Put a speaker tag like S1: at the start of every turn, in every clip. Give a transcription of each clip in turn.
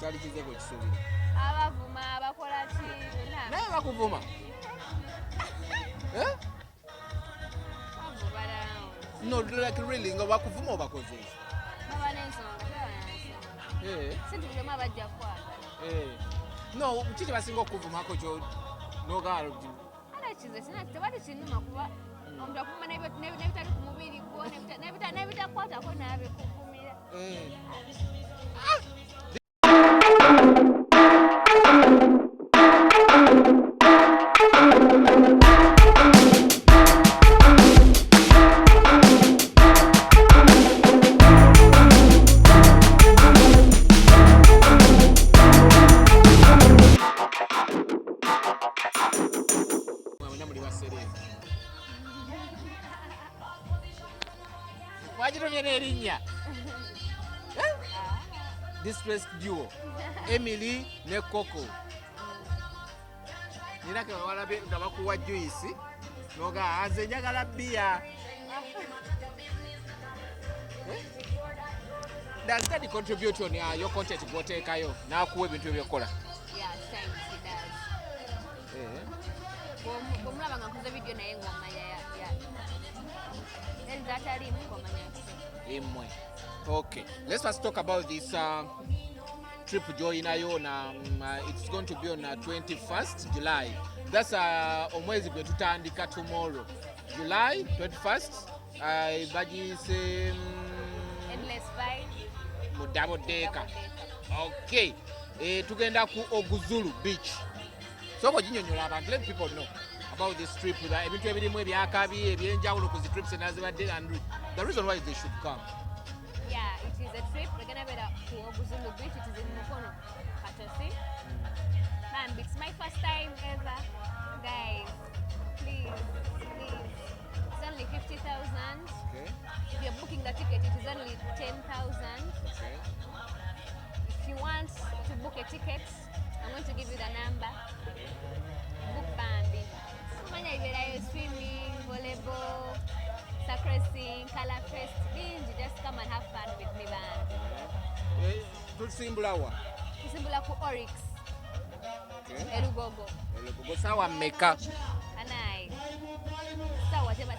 S1: Kyali kizeko kisuubira.
S2: Abavuma abakola ki bonna.
S1: Naye bakuvuma. Eh? No, like really, nga bakuvuma obakoze.
S2: Baba n'ensonga. Sinti buli omu abajja kwagala.
S1: No, kiki basinga okuvumako kyo n'ogaalo.
S2: Kize sina tebali kinnuma kuba omuntu akuvuma n'ebitali ku mubiri gwo n'ebitakwatako n'abikuvumira.
S1: Distressed duo Emiely ne Coco. Nina ke walabe nga bakuwa juice noga aze njagala bia. Does that contribute on your content gw'oteekayo n'akuwa ebintu ebyokola?
S2: Yeah, thanks, it does. Bw'omulaba nga nkoze video naye ng'omanya ezataliimu ng'omanya
S1: imwe. Okay, let's first talk about this trip joinayo na it's going to be on 21st July. That's omwezi gwe tutandika tomorrow. July 21st. Bagise
S2: endless vibe.
S1: Mudabodeka. Okay. Tugenda ku Oguzulu Beach. So ko jinyonyola abantu, let people know about this trip. Ebintu ebirimu ebyakabi ebyenjawulo ku trips enazibadde and the reason why they should come.
S2: Yeah, it is a trip. We're gonna be to Oguzulu Beach. It is in Mukono, Katosi. Man, it's my first time ever, guys. Please. It's only 50,000.
S1: Okay.
S2: If you're booking the ticket, it is only 10,000.
S1: Okay.
S2: If you want to book a ticket, I'm going to give you the number. Book Bambi. Manya iberayo swimming, volleyball, sacrosing, color fest. Just come and have fun with me, man.
S1: Tusimbula wa?
S2: Tusimbula ku Oryx.
S1: Okay.
S2: Elugogo.
S1: Sawa meka?
S2: Anai.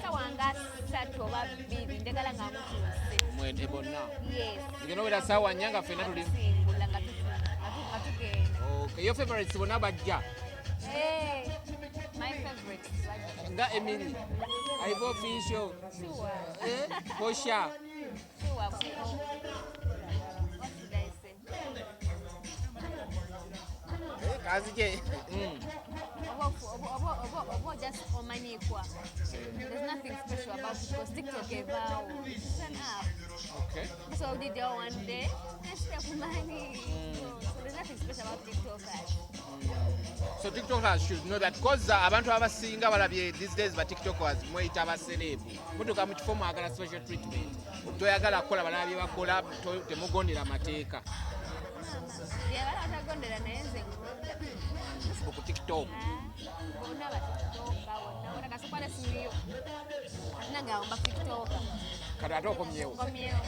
S2: Sawa nga 3 oba 2 ndagala nga mutuse.
S1: Mwende bonna.
S2: Yes.
S1: Zigenobera sawa nyanga fena tuli.
S2: Simbula nga tutugenda.
S1: Okay, your favorites bonna bajja?
S2: Hey, my favorites.
S1: Nga Emiely. Aivo official.
S2: Sure.
S1: Posha.
S2: Sure. What should I say?
S1: Kazije.
S2: Obo just omanyikwa. There's nothing special about it because TikTok evao. It's an app.
S1: Okay.
S2: So did you one day? Step money. So there's nothing special about TikTok.
S1: So TikTokers should know that because abantu abasinga balabye these days ba TikTokers mweyita aba Celeb. Mutuka mu kifo mwagala special treatment. Toyagala kola balabye bakola temugondera amateeka.
S2: Yeah, batagondera naye nze ngoda.
S1: Facebook, TikTok.
S2: Bona ba TikTok bona kasopala simiyo. Nanga omba TikTok.
S1: Kati ate okomyewo.
S2: Komyewo.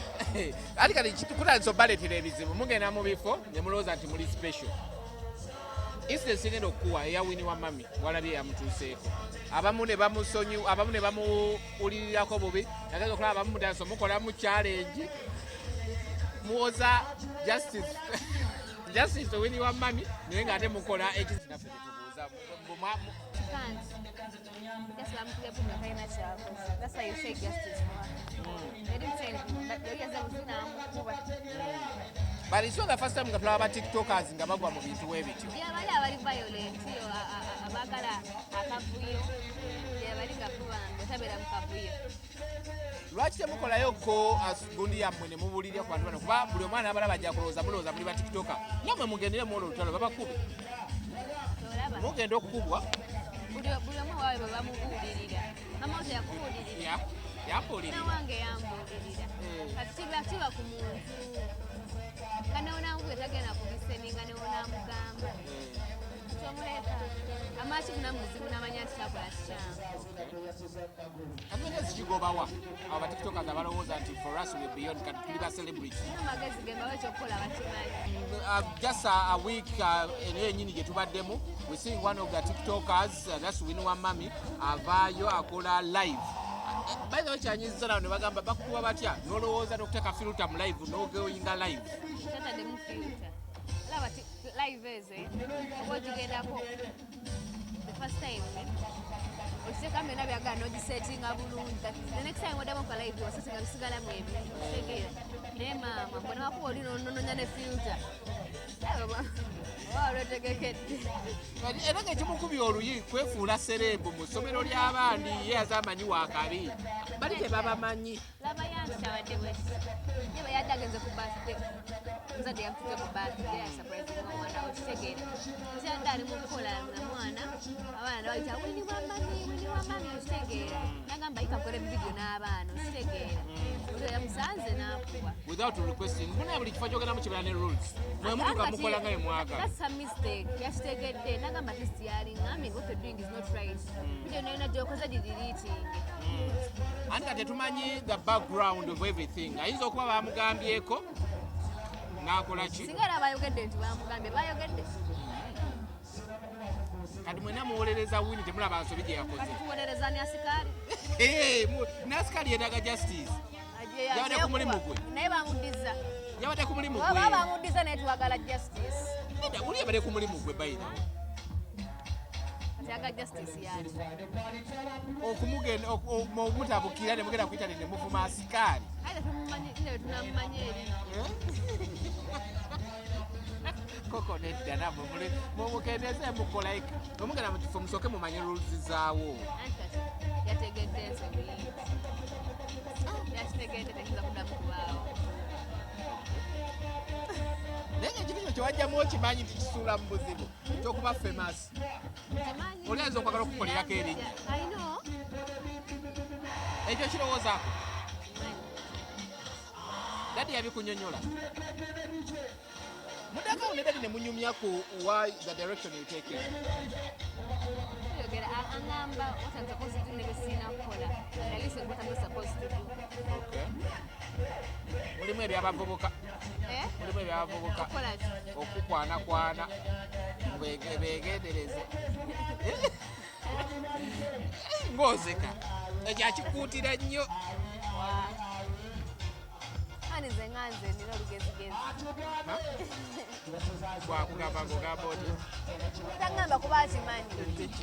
S1: Ati kati kitukula nsobaleetera ebizibu mugenda mu bifo ne mulowooza nti muli special. Incident sigenda okuwa eyawini wa mami walabye yamutuuseeko. Abamu ne bamusonyu, abamu ne bamuwulirirako bubi. Nageza okulaba abamu mudanso mukola mu challenge. Muwoza justice owini wa mami naye ng'ate mukola ekizinaffe tetubuuza.
S2: That's why I'm putting my kind of that's why you say justice. They didn't say anything, but you
S1: but it's not the first time nga TikTokers nga bagwa mu bintu webityo.
S2: Yeah, bali violent abagala akavuyo. Yeah, bali gakuba batabera mu kavuyo.
S1: Lwaki temukolayo ko gundi yammwe ne mubulirira ku bantu bano kuba buli omwana abala bajja kulowooza mulowooza muli ba TikToker. Nammwe mugendere mu olutalo babakube. Mugenda okukubwa.
S2: Buli omu wawe baba mubuulirira. Mama ote yakubuulirira.
S1: Yambuulirira.
S2: Nawange yambuulirira. Kati kiba ku muntu. Kana onangu etagenda kubiseninga ne onamugamba. Kyomuleeta. Amaachi kunamuzibu n'amanya nti kyakola kikyangu.
S1: Amanya zikigobawa abo batiktokers abalowooza nti for us we beyond kati tuli ba celebrity.
S2: Amagezi ge mbawo ekyokukola bakimanyi.
S1: Just a week eno yennyini gye tubaddemu we seeing one of the tiktokers that's Winnie Wamami avaayo akola live. By the way kyanyiza nawo ne bagamba bakuba batya n'olowooza n'okuteeka filter mu live n'ogoyinga live.
S2: Kyataddemu filter. Laba live ezo oba ogigendako the first time ositeekamu byonna byagala n'ogisetinga bulungi the next time oddamu okola live osetinga bisigalamu ebintu otegeera naye maama mbona wakuba oli nononya ne filter oba olwetegekedde
S1: era ng'ekimukubya oluyi kwefuula Celeb mu ssomero ly'abaandi ye azamanyi waakabi bali tebabamanyi
S2: laba yanti kyabadde bweki ye bwe yadde agenze ku birthday muzadde yamutuke ku birthday yasurprising omwana we kitegeera nti yadde ali mu kukola na mwana abaana ne bayita Winnie Wamami okitegeera nagamba yikakole vidiyo n'abaana okitegeera olwo yamusanze n'akuba
S1: without requesting mbona buli kifo kyogenda mu kibeera ne rules mwe mutuka mukola nga emwaga
S2: that's a mistake yakitegedde nagamba test yalingambe what you're doing is not right vidiyo nayina gyokoze gidiriiting
S1: anti kati tetumanyi the background of everything ayinza okuba bamugambyeko n'akola ki
S2: singa era bayogedde nti bamugambye bayogedde
S1: kati mwena muwolereza Winnie temulaba nsobi gye yakoze
S2: tuwolereza ni asikaali
S1: nasikaali yeetaga justice yabadde ku mulimu gwe
S2: naye bamuddiza
S1: yabadde ku mulimu
S2: oba bamuddiza naye tuwagala justice
S1: uli yabadde ku mulimu gwe bayina
S2: yaga justice yali
S1: okumugenda omutabukira ne mugenda kuyita ne muvuma asikaali
S2: aye tunamumanya eri
S1: Coco nedda namwe mumukendeze mukolaika omugenda mu kifo musooke mumanye rules zaawo
S2: yategedde ensobi yakitegedde tekisa kuddamu kubaawo
S1: naye ng'ekintu ekyo kyewajjamu okimanyi nti kisuula mu buzibu kyokuba famous oli ayinza okwagala okukolerako erinnya ekyo kirowoozaako dadi yabikunyonyola mudakawo ne dadi ne munyumya ku why the direction you taking
S2: yogera aŋŋamba what I'm supposed to do ne besiina kukola and I listen what I'm not supposed to do
S1: mulimu ebyabavubuka mulimu ebyabavubuka okukwanakwana beegendereze ng'ozeka ekyakikuutira nnyo
S2: ani ze nganze nina olugezigezi
S1: gwakugamba ng'ogamba oti
S2: taŋŋamba kuba akimanyi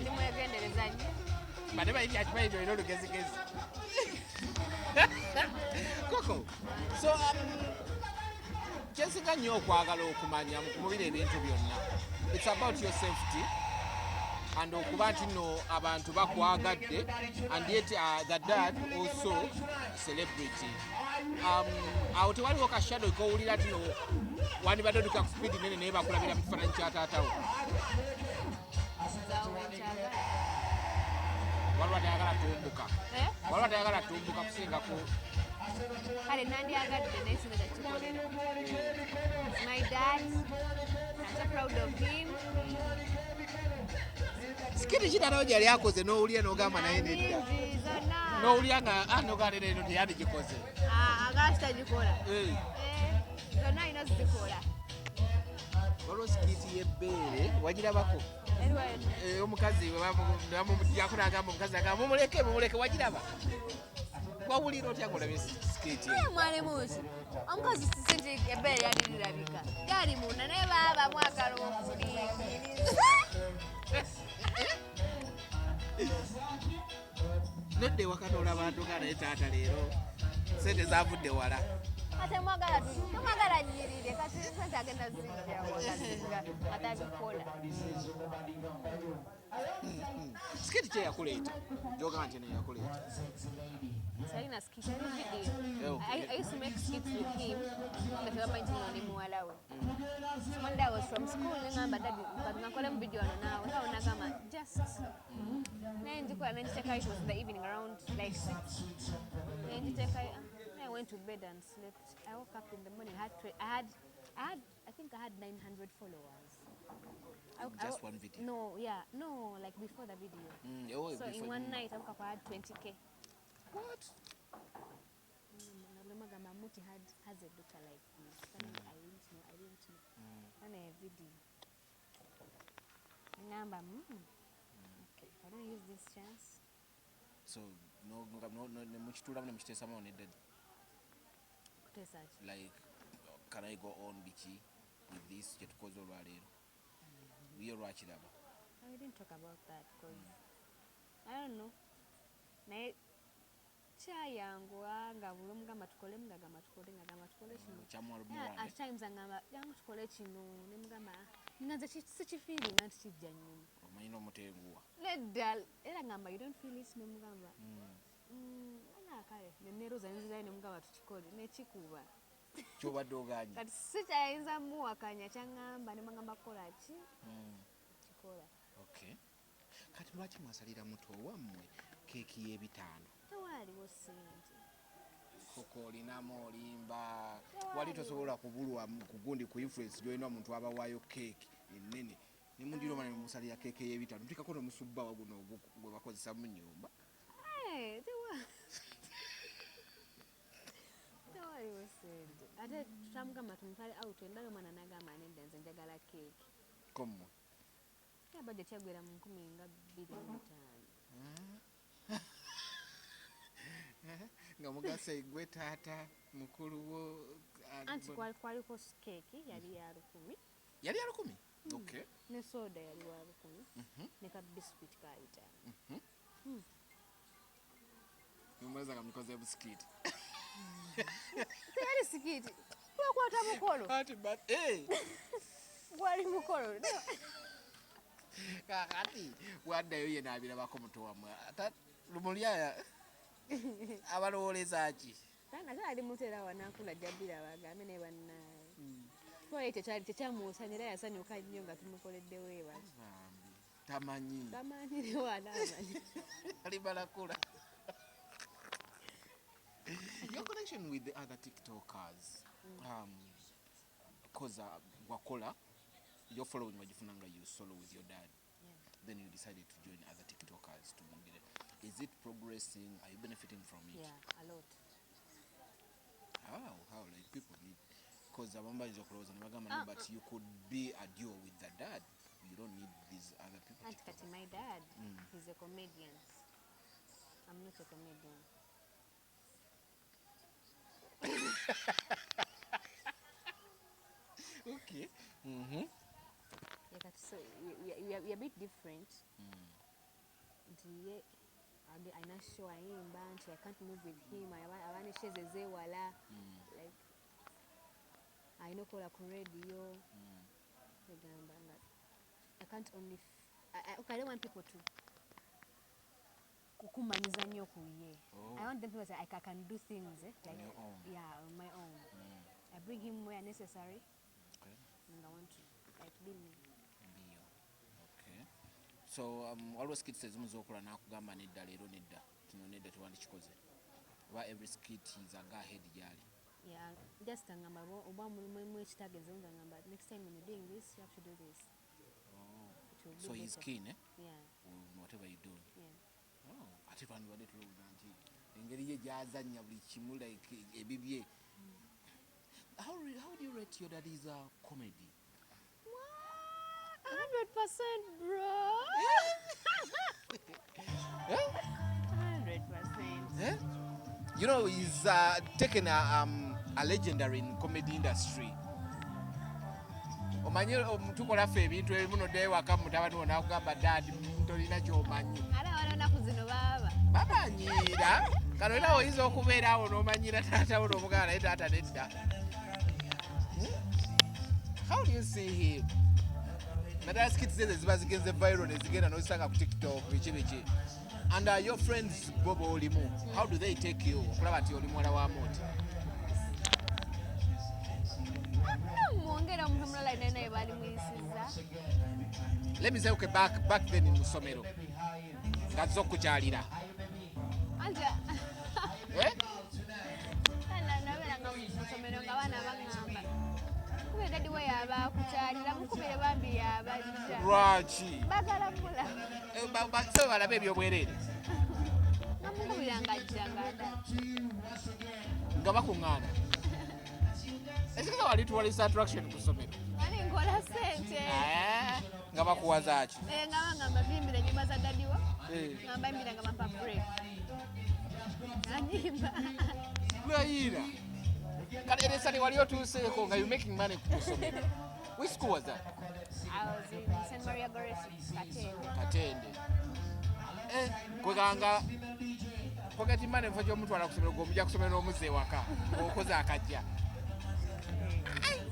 S2: ndimwegendereza nnyo
S1: bane bayiti akimanyi nti olina olugezigezi Coco so kyensinga nnyo okwagala okumanya mu kumubira ebintu byonna it's about your safety and okuba nti nno abantu bakwagadde and yet the dad also celebrity awo tewaliwo kashadow kowulira ti no wandibadde oduka ku speedi nene naye bakulabira mu kifaananyi kya taatawo waliwo tayagala tumbuka waliwo tayagala tumbuka kusingako
S2: kale nandyagadde naye singa kyakikolera my dad I'm so proud of him
S1: sikiri kitanawo gyali akoze n'owulya n'ogamba naye nedda n'owulya nga nogamba neno teyandigikoze
S2: agala kitagikola zonna alina zizikola
S1: waliwo sikiti y'ebbeere wagirabako omukazi yakunagamba omukazi agamba mumuleke wagiraba wawulira otya ng'olabye sikiti
S2: mwali muki omukazi sisi nti ebbeere yalirirabika gali munda naye baba mwagala okuliyiriza
S1: nodde ewaka n'olaba ntuka naye taata leero sente zavudde wala
S2: ate mwagala nyirire kati sente agenda zijja wakazinga atabikola
S1: sikiti kye yakuleeta gyogamba nti neyakuleeta
S2: Salina skit video. I used to make skits with him. But I went to Muwala. One day I was from school and but I call him video now. Now Nagama just then it was in the evening around like 6. I went to bed and slept. I woke up in the morning. I had I think I had 900 followers.
S1: Just one video.
S2: No, like before the video. So in one night I had 20k.
S1: What?
S2: Amooti has a daughter like this. I didn't know. And a video. Okay, I don't use this chance.
S1: So no like can I go on biki with this cause we are watching about.
S2: I didn't talk about that because I don't know. At times tukole kino nemugamba ngaze sichifeeling anti kijja nnyo.
S1: Omanyina omutenguwa.
S2: Nedda era ngamba you don't feel it nemugamba. Kale neneroza nzirayo nemugamba tukikole nekikuba.
S1: Kyobadde oganye.
S2: Kati sikyayinza muwakanya kyangamba nemugamba kola ki? Kikola.
S1: Okay. Kati lwaki mwasalira muto wammwe keeki y'ebitaano?
S2: Tewaliwo ssente.
S1: Coco olinamu olimba wali tosobola kubulwa kugundi ku influence joina omuntu abawaayo keeki ennene ne mundiro mane musalira keeki y'ebitaano ntikako nomusubba waguno gwe bakozesa mu nnyumba.
S2: Tewaliwo ssente. Ate tutamugamba tumutwale out endayo mwana n'agamba nedda nze njagala keeki.
S1: Kommwe.
S2: Budget yagwera mu 2025.
S1: Nga mugase gwe taata mukulu wo
S2: anti kwaliko keeki yali ya 1000.
S1: Yali ya 10? Okay.
S2: Ne soda yali wa 1000. Ne ka biscuit ka 5.
S1: Mumaliza kamikoze biscuit.
S2: Yali sikiti. Kwakwata mukolo.
S1: Ati but
S2: Gwali mukolo.
S1: Kakati waddayo ye naabira bako muto wamwe ata lumulyaya abalowoleza ki
S2: kana ali mutera wanakula jabira bagambe ne bannaye kwa ekyo kyali tekyamusanyira yasanyuka nnyo nga tumukoledde weeba
S1: tamanyi
S2: ne wanamanyi
S1: ali balakula. Your connection with the other TikTokers because wakola your following wajifunanga you solo with your dad. Then you decided to join other TikTokers to mungire. Is it progressing? Are you benefiting from it?
S2: Yeah, a lot.
S1: How like people need because Abamba is close and Magama, but you could be a duo with the dad. You don't need these other people.
S2: And my dad, he's a comedian. I'm not a comedian.
S1: Okay.
S2: So we are a bit different. I'm not sure I can't move with him. I want to share the Zewala. Like I know call a radio. I can't only. I don't want people to. I want them to say I can do things like
S1: on your own.
S2: Yeah, on my own. I bring him where necessary.
S1: Okay.
S2: And I want to like be me.
S1: Okay. So always kids says muzokola nakugamba nedda lero nedda kino nedda tuwandikikoze. Why every skit is a go ahead jali.
S2: Yeah, just ngamba oba mu ekitageze ngamba next time when you're doing this you have to do this.
S1: So he's keen, eh?
S2: Yeah.
S1: Whatever you do.
S2: Yeah.
S1: Ate bantu bade tulowuza nti engeri ye gyazannya buli kimu like ebibye. How do you rate your daddy's comedy?
S2: 100%, bro. 100%.
S1: You know, he's taken a legendary in comedy industry. Omanyi tukola ffe ebintu ebimuno dde waka mutabani wo nakugamba dad tolina kyomanyi. Bamanyiira kano era oyinza okubeera awo n'omanyira taata wo n'omugamba naye taata nedda. How do you see him? Naddala skits ze ziba zigenze viral ne zigenda n'ozisanga ku TikTok biki. And your friends Bobo olimu, how do they take you okulaba nti oli muwala wa Amooti? Let me say, okay, back then in Musomero. That's so kuchalira.
S2: mukubire daddy we yaba kukyalira mukubire bambi yabajja
S1: lwaki
S2: bagala mula
S1: so balabe ebyobwerere
S2: namukubira ngajja nganda
S1: nga bakuŋŋaana ekikisa wali tuwalisa attraction ku ssomero
S2: ani nkola sente
S1: nga bakuwazaaki
S2: ngaba nga mbavimbira ennyumba za daddy wa nga mbayimbira nga bampa break anyimba
S1: lwayira kale eresani wali otuuseeko nga you making money ku ssomero which school was that?
S2: I was in St. Maria Goresi,
S1: Katende kweganga pocket money mfa gy'omutwala ku ssomero gw'omujja ku ssomero n'omuzza ewaka okoze akajja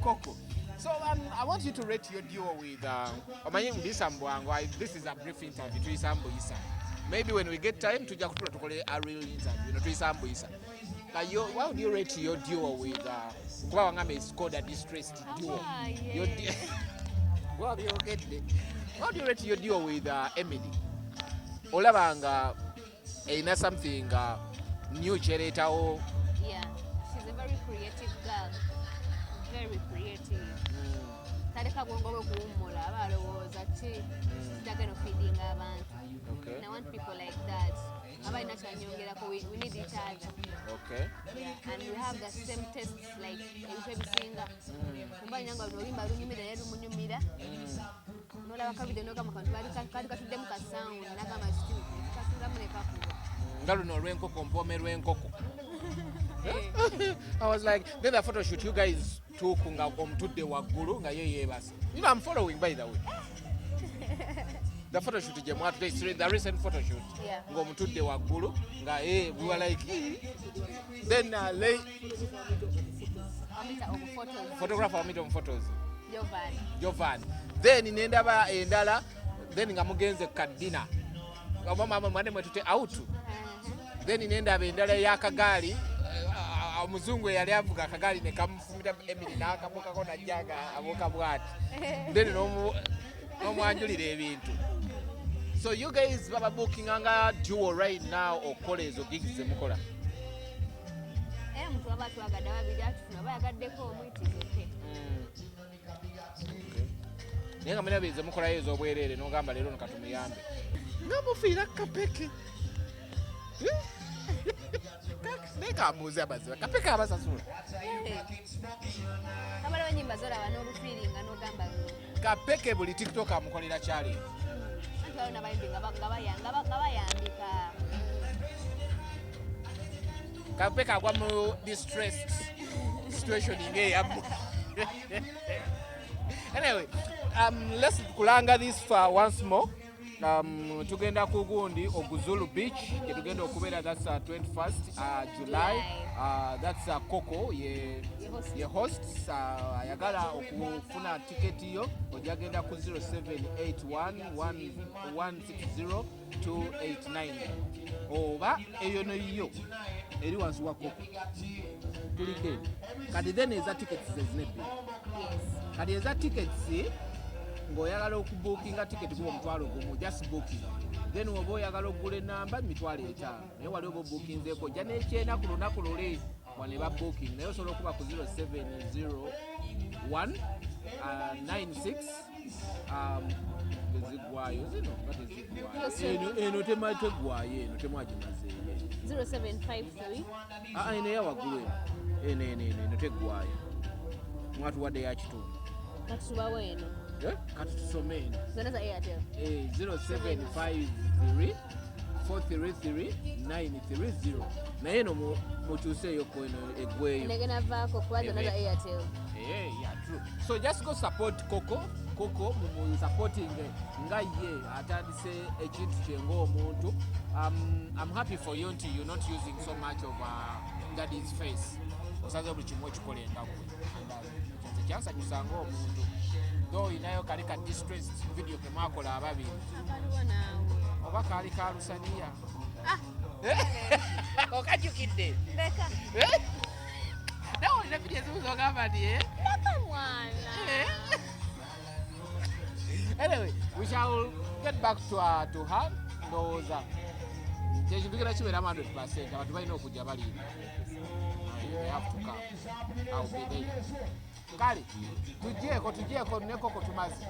S1: Coco. So I want you to rate your duo with this is a brief interview to Isambo Isa. Maybe when we get time to tukole a real interview to Isambo Isa. How would you rate your duo with Kuba Wangame is called a distressed duo? Your how do you rate your duo with Emiely? Olabanga ina something new cheretawo.
S2: Yeah, she's a very creative girl. Very creative. Taleka gwongo kuwumula abalowooza ki kitagenda feeding abantu.
S1: Okay.
S2: And I want people like that. Abalina kyanyongerako, we need each other.
S1: Okay.
S2: Yeah, and we have the same tastes like ebifo ebisinga. Kumbalina nga oluyimba lunyumira naye lumunyumira. Nolaba kavideo nogamba kantu kali katuddemu ka sound nagamba kiti katulamu ne kakuba.
S1: Nga luno olw'enkoko mpome lw'enkoko. I was like, then the photo shoot you guys took nga omutudde waggulu nga ye yeebase. You know, I'm following by the way. The photo shoot gye mwatudde, the recent photo shoot.
S2: Yeah.
S1: Nga omutudde waggulu nga we were like then photographer wa meet photos. Jovan. Then nendaba endala then nga mugenze kadina. Mama mwane mwetute out. Then nendaba endala y'akagaali omuzungu eyali avuga akagaali ne kamufumita Emiely n'akabukako najjaga abuuka bwati then n'omwanjulira ebintu. So you guys baba booking anga duo right now okola ezo gigs ze mukola?
S2: Muntu aba twagadde babiri atufuna bayagaddeko omuyitirize.
S1: Naye nga mulaba ze mukolayo ez'obwereere n'ogamba leero nkatumuyambe nga mufiira kapeke. Nekamuuza amaziba kapeke abasasula
S2: abalawo ennyimba zolaba n'olufiiringa n'ogamba
S1: kapeke buli tiktok amukolera challenge
S2: anti waliwo n'abayimbi nga bayambika
S1: kapeke agwa mu distressed situation ng'eyamu. Anyway, let's kulanga this for once more. Tugenda ku gundi Oguzulu Beach gye tugenda okubeera, that's 21st July. That's Coco ye hosts. Ayagala okufuna tiketi yo ojagenda ku 0781160289 oba eyo noyo eri wansi wa Coco tulike kati then eza tickets zezinebbi kati eza tickets ng'oyagala okubookinga tiketi kuba omutwalo gumu just booking, then oba oyagala okugula enamba mitwalo 5 naye wali oba obookinzeeko ojja n'ekyenda ku lunaku lule wane ba booking naye osobola okuba ku 070196 ezigwayo zino nga tezigwayo eno tegwayo eno temwagimazeeye
S2: 0753
S1: eno eyawaggulu eno tegwayo mwatuwadde ya kitundu
S2: katusubawo eno
S1: kati tusome eno
S2: zonna za Airtel
S1: 0753 433 naye eno mukyuseeyo ku eno eggweyo
S2: negena vaako kuba zonna za Airtel.
S1: Yeah, true. So just go support Coco mu supporting nga ye atandise ekintu kye ng'omuntu. I'm happy for you nti you're not using so much of daddy's face. Osaze buli kimu ekikola engagwe. Kyansanyusa ng'omuntu. Though inayo kali ka distressed video ke mwakola ababiri.
S2: Akaliwo naawe.
S1: Oba kali ka lusaniya. Okajjukidde.
S2: Leka.
S1: Nawe olina video ezimuzogamba nti
S2: Leka mwana.
S1: Anyway, we shall get back to her. Ndowooza kyekintu kigenda kibeeramu 100%. Abantu balina okujja baliina. They have to come. I'll be there. kale tugyeko ne Coco tumaze